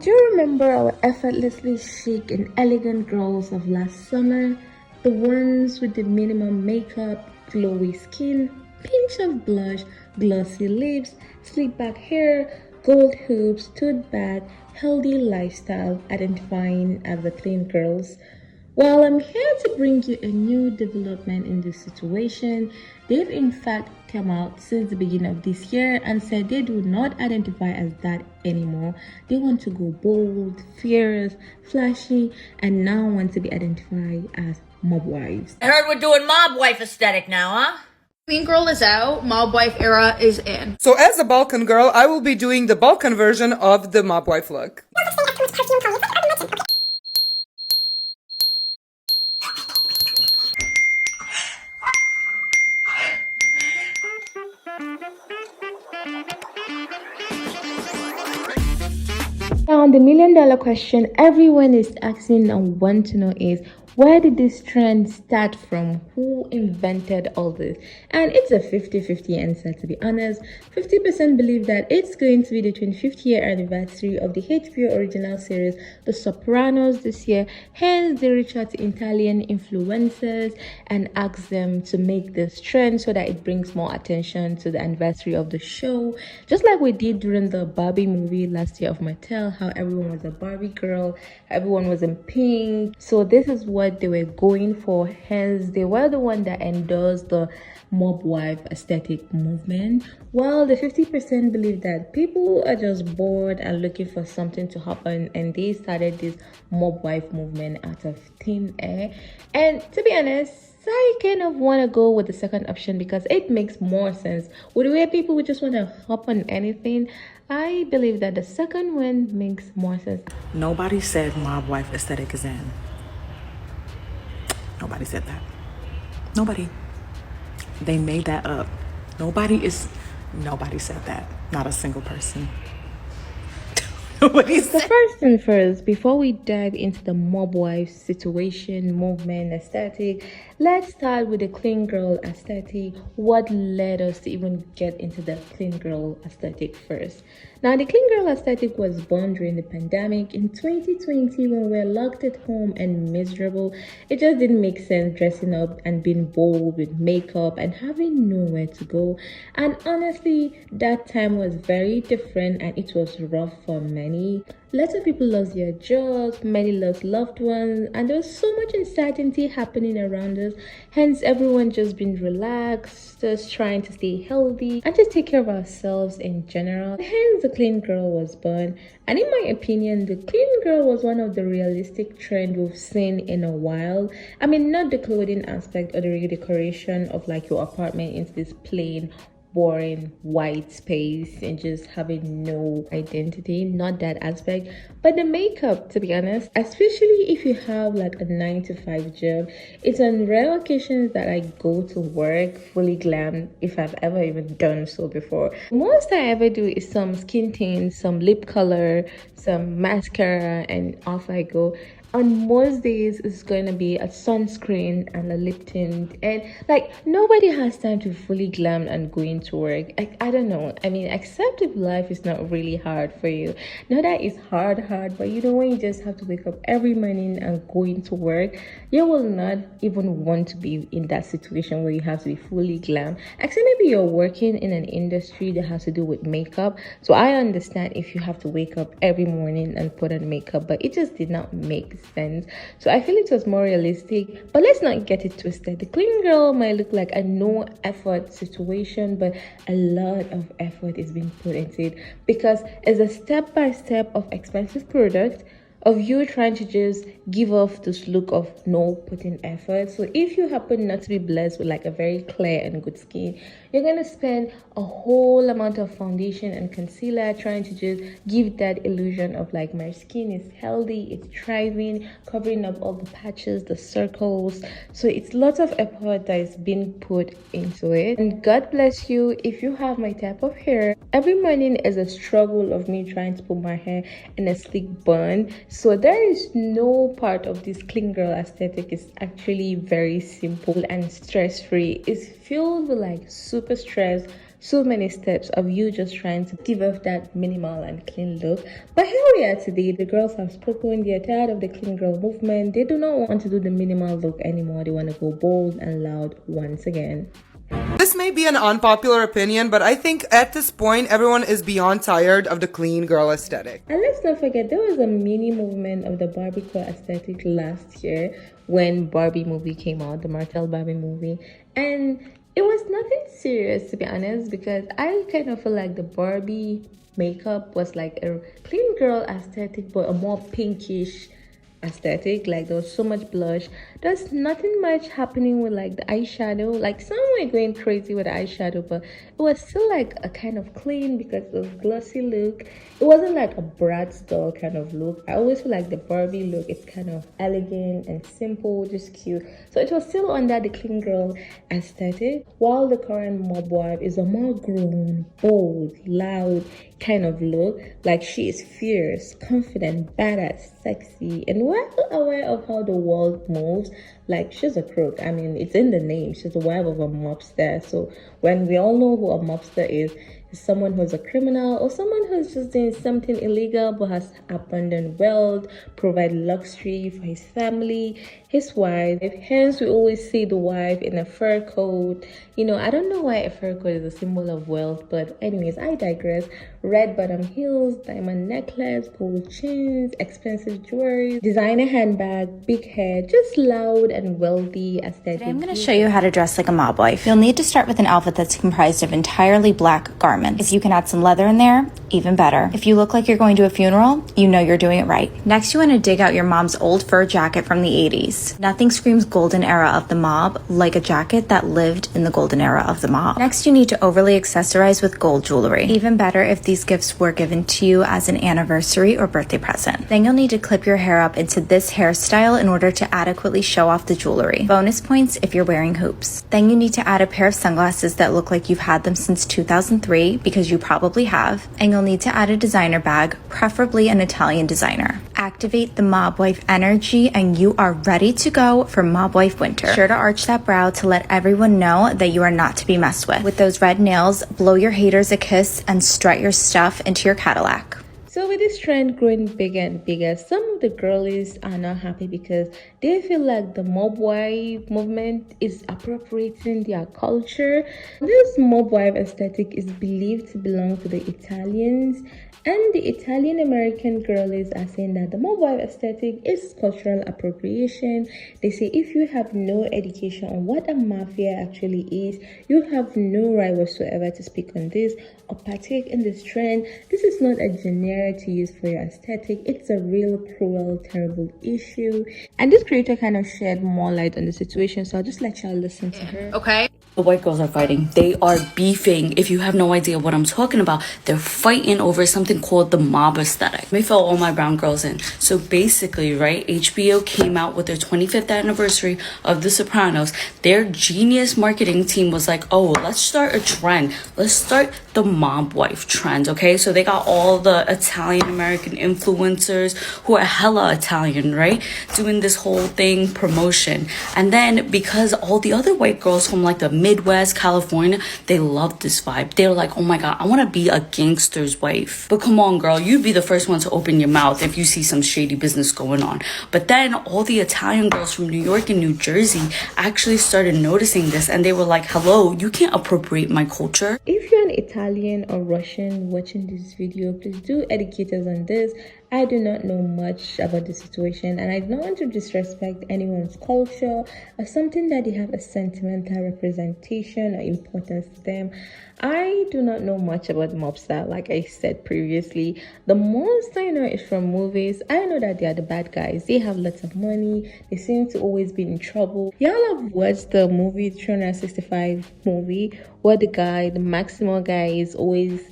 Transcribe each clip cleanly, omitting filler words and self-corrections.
Do you remember our effortlessly chic and elegant girls of last summer? The ones with the minimum makeup, glowy skin, pinch of blush, glossy lips, slick back hair, gold hoops, tote bag, healthy lifestyle, identifying as the clean girls. Well, I'm here to bring you a new development in this situation. They've in fact come out since the beginning of this year and said they do not identify as that anymore. They want to go bold, fierce, flashy, and now want to be identified as mob wives. I heard we're doing mob wife aesthetic now, huh? Clean girl is out, mob wife era is in. So as a Balkan girl, I will be doing the Balkan version of the mob wife look. Now, the $1,000,000 question everyone is asking and want to know is, where did this trend start from? Who invented all this? And it's a 50-50 answer, to be honest. 50% believe that it's going to be the 25th year anniversary of the HBO original series The Sopranos this year. Hence, they reach out to Italian influencers and ask them to make this trend so that it brings more attention to the anniversary of the show. Just like we did during the Barbie movie last year of Mattel, how everyone was a Barbie girl, everyone was in pink. So this is what they were going for. Hence, they were the one that endorsed the mob wife aesthetic movement. While the 50% believe that people are just bored and looking for something to happen, and they started this mob wife movement out of thin air. And to be honest, I kind of want to go with the second option because it makes more sense. With the way people would just want to hop on anything, I believe that the second one makes more sense. Nobody said mob wife aesthetic is in. Nobody said that. Nobody. They made that up. Nobody said that. Not a single person. Nobody said. So first thing first, before we dive into the mob wife situation, movement, aesthetic, let's start with the clean girl aesthetic. What led us to even get into the clean girl aesthetic first? Now, the clean girl aesthetic was born during the pandemic in 2020 when we were locked at home and miserable. It just didn't make sense dressing up and being bold with makeup and having nowhere to go. And honestly, that time was very different and it was rough for many. Lots of people lost their jobs, many lost loved ones, and there was so much uncertainty happening around us. Hence, everyone just been relaxed, just trying to stay healthy and just take care of ourselves in general. Hence, the clean girl was born. And in my opinion, the clean girl was one of the realistic trends we've seen in a while. I mean, not the clothing aspect or the redecoration of like your apartment into this plain boring white space and just having no identity, not that aspect, but the makeup, to be honest, especially if you have like a 9 to 5 job. It's on rare occasions that I go to work fully glam, if I've ever even done so before. Most I ever do is some skin tint, some lip color, some mascara, and off I go. On most days it's going to be a sunscreen and a lip tint, and like nobody has time to fully glam and go into work. I don't know, I mean, except if life is not really hard for you. Not that it's hard, but you know, when you just have to wake up every morning and go into work, you will not even want to be in that situation where you have to be fully glam, except maybe you're working in an industry that has to do with makeup. So I understand if you have to wake up every morning and put on makeup, but it just did not make sense. So I feel it was more realistic, but let's not get it twisted. The clean girl might look like a no effort situation, but a lot of effort is being put into it because it's a step-by-step of expensive product of you trying to just give off this look of no putting effort. So if you happen not to be blessed with like a very clear and good skin, you're going to spend a whole amount of foundation and concealer trying to just give that illusion of like my skin is healthy, it's thriving, covering up all the patches, the circles. So it's lots of effort that is being put into it. And God bless you if you have my type of hair. Every morning is a struggle of me trying to put my hair in a sleek bun. So there is no part of this clean girl aesthetic is actually very simple and stress-free. It's filled with like super stress, so many steps of you just trying to give off that minimal and clean look. But here we are today. The girls have spoken. They're tired of the clean girl movement. They do not want to do the minimal look anymore. They want to go bold and loud once again. This may be an unpopular opinion, but I think at this point, everyone is beyond tired of the clean girl aesthetic. And let's not forget, there was a mini movement of the Barbiecore aesthetic last year when Barbie movie came out, the Martell Barbie movie. And it was nothing serious, to be honest, because I kind of feel like the Barbie makeup was like a clean girl aesthetic, but a more pinkish aesthetic. Like there was so much blush. There's nothing much happening with like the eyeshadow. Like some were going crazy with the eyeshadow, but it was still like a kind of clean because it was glossy look. It wasn't like a Bratz doll kind of look. I always feel like the Barbie look is kind of elegant and simple, just cute. So it was still under the clean girl aesthetic, while the current mob wife is a more grown, bold, loud kind of look. Like she is fierce, confident, badass, sexy, and well aware of how the world moves. Like she's a crook. I mean, it's in the name. She's the wife of a mobster. So when we all know who a mobster is someone who's a criminal or someone who's just doing something illegal but has abundant wealth, provide luxury for his family, his wife. Hence, we always see the wife in a fur coat. You know, I don't know why a fur coat is a symbol of wealth, but anyways, I digress. Red bottom heels, diamond necklace, gold chains, expensive jewelry, designer handbag, big hair, just loud and wealthy aesthetic. Today I'm going to show you how to dress like a mob wife. You'll need to start with an outfit that's comprised of entirely black garments. If you can add some leather in there, even better. If you look like you're going to a funeral, you know you're doing it right. Next, you want to dig out your mom's old fur jacket from the 80s. Nothing screams golden era of the mob like a jacket that lived in the golden era of the mob. Next, you need to overly accessorize with gold jewelry. Even better if these gifts were given to you as an anniversary or birthday present. Then you'll need to clip your hair up into this hairstyle in order to adequately show off the jewelry. Bonus points if you're wearing hoops. Then you need to add a pair of sunglasses that look like you've had them since 2003, because you probably have, and you'll need to add a designer bag, preferably an Italian designer. Activate the mob wife energy and you are ready to go for mob wife winter. Be sure to arch that brow to let everyone know that you are not to be messed with. With those red nails, blow your haters a kiss and strut your stuff into your Cadillac. So with this trend growing bigger and bigger, some of the girlies are not happy because they feel like the mob wife movement is appropriating their culture. This mob wife aesthetic is believed to belong to the Italians, and the Italian American girlies are saying that the mob wife aesthetic is cultural appropriation. They say if you have no education on what a mafia actually is, you have no right whatsoever to speak on this or partake in this trend. This is not a generic to use for your aesthetic. It's a real cruel, terrible issue. And this creator kind of shed more light on the situation, so I'll just let y'all listen to her. Okay. The white girls are fighting. They are beefing. If you have no idea what I'm talking about, they're fighting over something called the mob aesthetic. Let me fill all my brown girls in. So basically, right, HBO came out with their 25th anniversary of The Sopranos. Their genius marketing team was like, oh, let's start a trend. Let's start the mob wife trend, okay? So they got all the Italian American influencers who are hella Italian, right? Doing this whole thing, promotion. And then because all the other white girls from like the Midwest, California, they love this vibe. They're like, oh my God, I want to be a gangster's wife. But come on, girl, you'd be the first one to open your mouth if you see some shady business going on. But then all the Italian girls from New York and New Jersey actually started noticing this, and they were like, hello, you can't appropriate my culture. If you're an Italian or Russian watching this video, please do educate us on this. I do not know much about the situation, and I don't want to disrespect anyone's culture or something that they have a sentimental representation or importance to them. I do not know much about mobster, like I said previously. The most I know is from movies. I know that they are the bad guys. They have lots of money. They seem to always be in trouble. Y'all have watched the movie 365 movie, where the guy, the Maximal guy, is always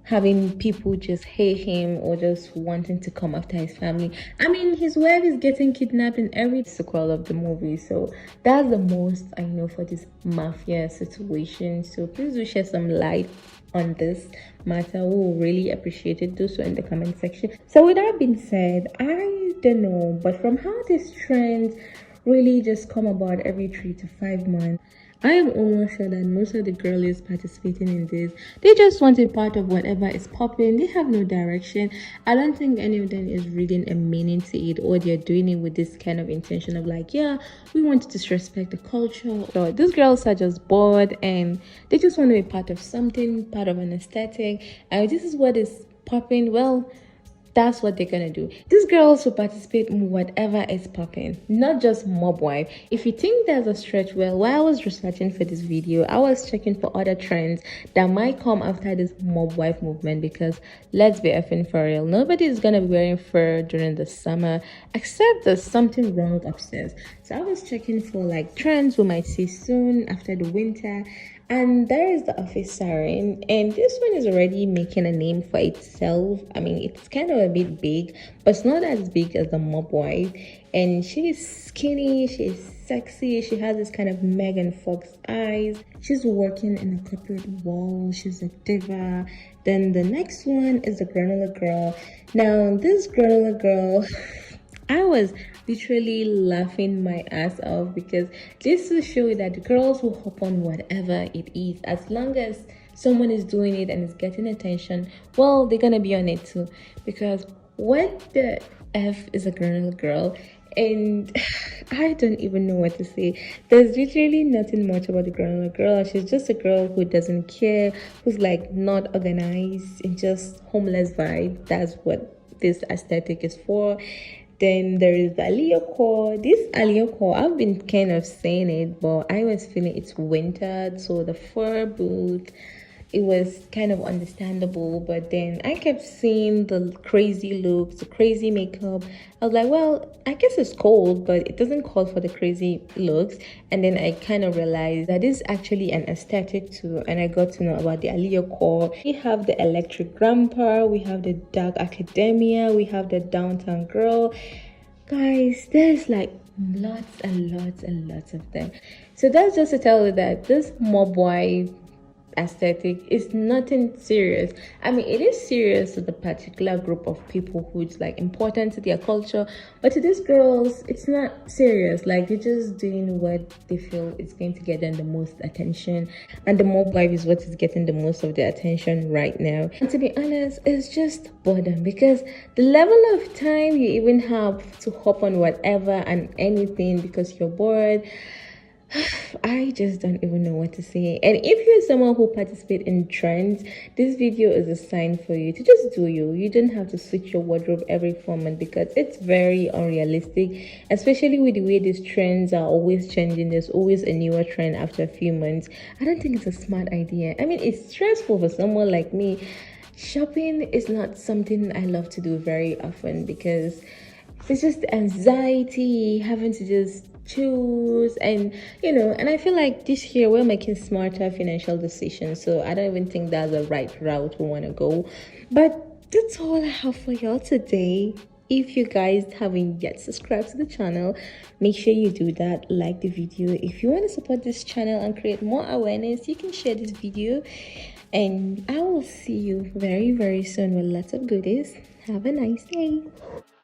having people just hate him or just wanting to come after his family. I mean, his wife is getting kidnapped in every sequel of the movie. So that's the most I know for this mafia situation. So please do share some light on this matter. We will really appreciate it. Do so in the comment section. So with that being said, I don't know, but from how this trend really just come about every 3 to 5 months, I am almost sure that most of the girlies participating in this, they just want a part of whatever is popping. They have no direction. I don't think any of them is reading a meaning to it, or they're doing it with this kind of intention of like, yeah, we want to disrespect the culture. So these girls are just bored and they just want to be part of something, part of an aesthetic. And this is what is popping. Well, that's what they're gonna do. These girls will participate in whatever is popping, not just mob wife. If you think there's a stretch, well, while I was researching for this video, I was checking for other trends that might come after this mob wife movement, because let's be effing for real, nobody is gonna be wearing fur during the summer except there's something wrong upstairs. So I was checking for like trends we might see soon after the winter. And there is the office siren, and this one is already making a name for itself. I mean, it's kind of a bit big, but it's not as big as the mob wife. And she is skinny, she is sexy, she has this kind of Megan Fox eyes. She's working in a corporate world, she's a diva. Then the next one is the granola girl. Now, this granola girl, I was literally laughing my ass off, because this will show you that the girls will hop on whatever it is. As long as someone is doing it and is getting attention, well, they're gonna be on it too. Because what the F is a granola girl? And I don't even know what to say. There's literally nothing much about the granola girl. She's just a girl who doesn't care, who's like not organized and just homeless vibe. That's what this aesthetic is for. Then there is the Aliyah core. This Aliyah core, I've been kind of saying it, but I was feeling it's wintered. So the fur boot, it was kind of understandable. But then I kept seeing the crazy looks, the crazy makeup. I was like, well, I guess it's cold, but it doesn't call for the crazy looks. And then I kind of realized that this is actually an aesthetic too. And I got to know about the Aliyah core. We have the electric grandpa, we have the dark academia, we have the downtown girl. Guys, there's like lots and lots and lots of them. So that's just to tell you that this mob wife aesthetic is nothing serious. I mean, it is serious to the particular group of people who it's like important to their culture, but to these girls it's not serious. Like, they're just doing what they feel is going to get them the most attention, and the mob wife is what is getting the most of their attention right now. And to be honest, it's just boredom, because the level of time you even have to hop on whatever and anything because you're bored, I just don't even know what to say. And if you're someone who participates in trends, this video is a sign for you to just do you. You don't have to switch your wardrobe every 4 months, because it's very unrealistic, especially with the way these trends are always changing. There's always a newer trend after a few months. I don't think it's a smart idea. I mean, it's stressful for someone like me. Shopping is not something I love to do very often, because it's just anxiety, having to just choose, and and I feel like this year we're making smarter financial decisions, so I don't even think that's the right route we want to go. But that's all I have for y'all today. If you guys haven't yet subscribed to the channel, make sure you do that. Like the video. If you want to support this channel and create more awareness, you can share this video, and I will see you very, very soon with lots of goodies. Have a nice day.